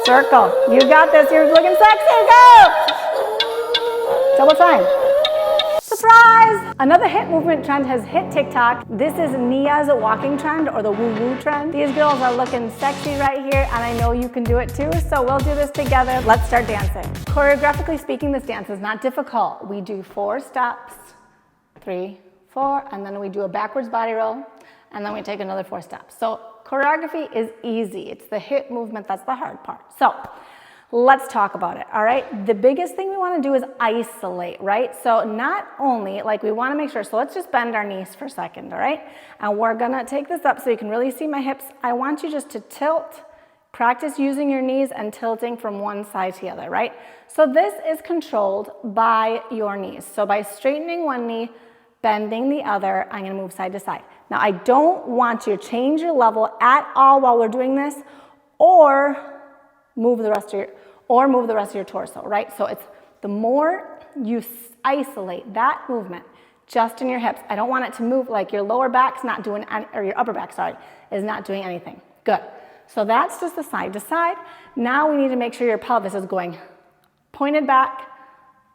circle. You got this. You're looking sexy. Go. Double time. Surprise! Another hit movement trend has hit TikTok. This is Nia's walking trend, or the woo-woo trend. These girls are looking sexy right here, and I know you can do it too, so we'll do this together. Let's start dancing. Choreographically speaking, this dance is not difficult. We do 4 steps, 3, 4, and then we do a backwards body roll, and then we take another 4 steps. So choreography is easy. It's the hip movement that's the hard part. So let's talk about it, all right? The biggest thing we want to do is isolate, right? So not only, like, we want to make sure, so let's just bend our knees for a second, all right? And we're going to take this up so you can really see my hips. I want you just to tilt, practice using your knees and tilting from one side to the other, right? So this is controlled by your knees. So by straightening one knee, bending the other, I'm going to move side to side. Now, I don't want you to change your level at all while we're doing this, or move the rest of your torso, right? So it's the more you isolate that movement just in your hips. I don't want it to move like your lower back's not doing, or your upper back, sorry, is not doing anything. Good. So that's just the side to side. Now we need to make sure your pelvis is going pointed back,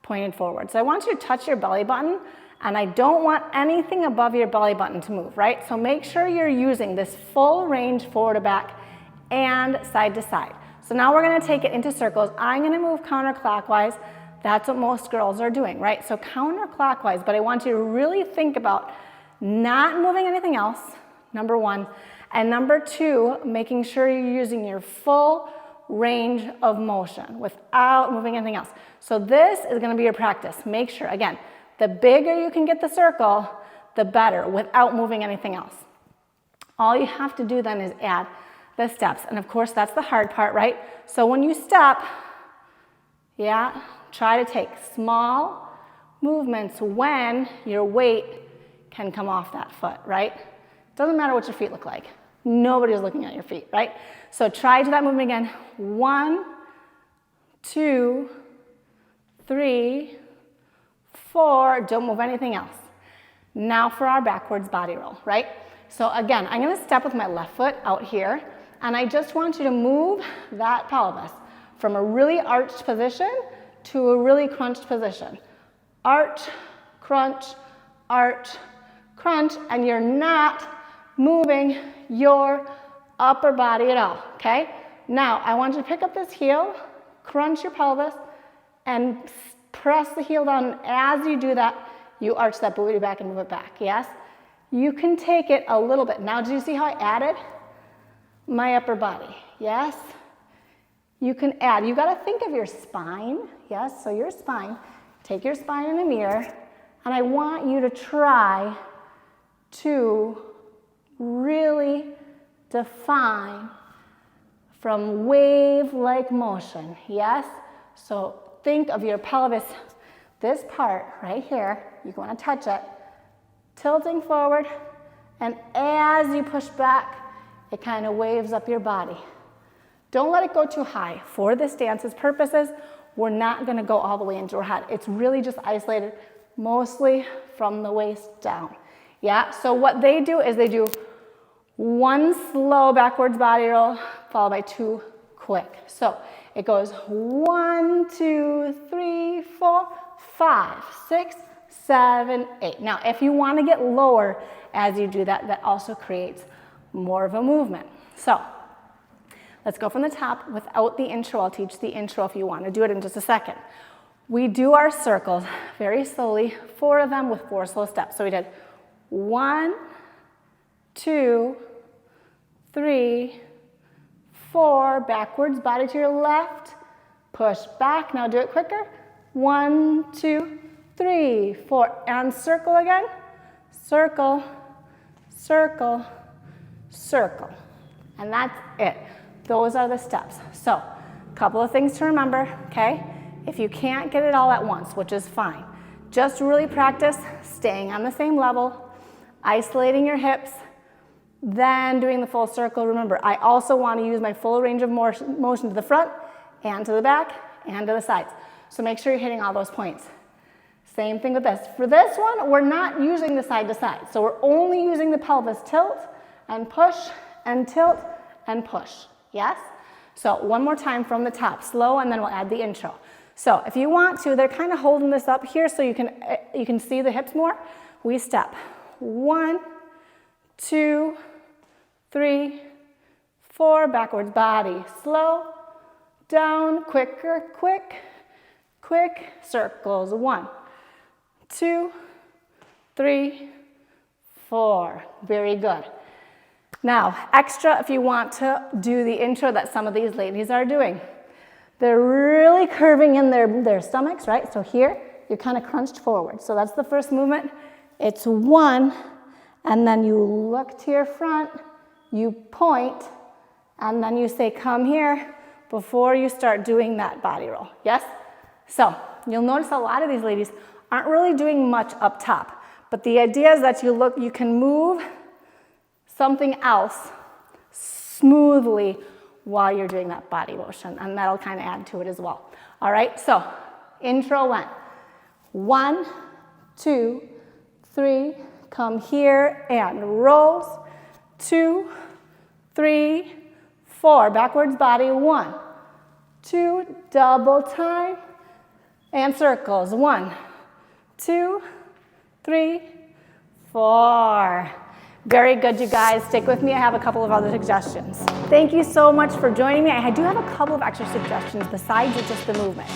pointed forward. So I want you to touch your belly button, and I don't want anything above your belly button to move, right? So make sure you're using this full range forward to back and side to side. So now we're going to take it into circles. I'm going to move counterclockwise. That's what most girls are doing, right? So counterclockwise, but I want you to really think about not moving anything else, number 1. And number 2, making sure you're using your full range of motion without moving anything else. So this is going to be your practice. Make sure, again, the bigger you can get the circle, the better, without moving anything else. All you have to do then is add the steps. And of course, that's the hard part, right? So when you step, try to take small movements when your weight can come off that foot, right? Doesn't matter what your feet look like. Nobody's looking at your feet, right? So try to do that movement again. 1, 2, 3, 4. Don't move anything else. Now for our backwards body roll, right? So again, I'm going to step with my left foot out here. And I just want you to move that pelvis from a really arched position to a really crunched position. Arch, crunch, and you're not moving your upper body at all, okay? Now, I want you to pick up this heel, crunch your pelvis, and press the heel down. And as you do that, you arch that booty back and move it back, yes? You can take it a little bit. Now, do you see how I added my upper body? Yes? You can add. You got to think of your spine. Yes? So your spine. Take your spine in the mirror, and I want you to try to really define from wave-like motion. Yes? So think of your pelvis, this part right here. You want to touch it, tilting forward, and as you push back, it kind of waves up your body. Don't let it go too high. For this dance's purposes, we're not going to go all the way into our head. It's really just isolated mostly from the waist down. Yeah, so what they do is they do 1 slow backwards body roll followed by 2 quick. So it goes 1, 2, 3, 4, 5, 6, 7, 8. Now, if you want to get lower as you do that, that also creates more of a movement. So let's go from the top without the intro. I'll teach the intro if you want to do it in just a second. We do our circles very slowly, 4 of them with 4 slow steps. So we did 1, 2, 3, 4, backwards, body to your left, push back. Now do it quicker. 1, 2, 3, 4, and circle again. Circle, circle, circle. And that's it. Those are the steps. So, a couple of things to remember, okay? If you can't get it all at once, which is fine, just really practice staying on the same level, isolating your hips, then doing the full circle. Remember, I also want to use my full range of motion to the front and to the back and to the sides. So make sure you're hitting all those points. Same thing with this. For this one, we're not using the side to side. So we're only using the pelvis tilt and push and tilt and push. Yes? So one more time from the top, slow, and then we'll add the intro. So if you want to, they're kind of holding this up here so you can see the hips more. We step 1, 2, 3, 4, backwards body, slow, down, quicker, quick, quick, circles, 1, 2, 3, 4, very good. Now, extra if you want to do the intro that some of these ladies are doing. They're really curving in their stomachs, right? So here, you're kind of crunched forward. So that's the first movement. It's 1, and then you look to your front, you point, and then you say, come here, before you start doing that body roll, yes? So you'll notice a lot of these ladies aren't really doing much up top, but the idea is that you can move something else smoothly while you're doing that body motion, and that'll kind of add to it as well. All right, so intro went 1, 2, 3, come here and rolls, 2, 3, 4, backwards body, 1, 2, double time, and circles, 1, 2, 3, 4. Very good, you guys. Stick with me. I have a couple of other suggestions. Thank you so much for joining me. I do have a couple of extra suggestions besides just the movement.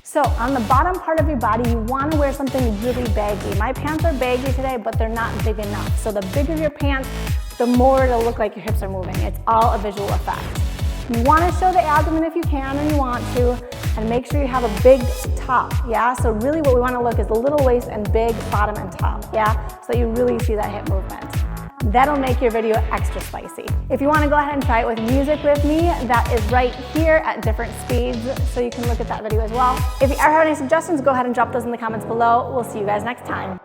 So on the bottom part of your body, you want to wear something really baggy. My pants are baggy today, but they're not big enough. So the bigger your pants, the more it'll look like your hips are moving. It's all a visual effect. You want to show the abdomen if you can and you want to, and make sure you have a big top, yeah? So really what we want to look is the little waist and big bottom and top, yeah? So that you really see that hip movement. That'll make your video extra spicy. If you want to go ahead and try it with music with me, that is right here at different speeds, so you can look at that video as well. If you ever have any suggestions, go ahead and drop those in the comments below. We'll see you guys next time.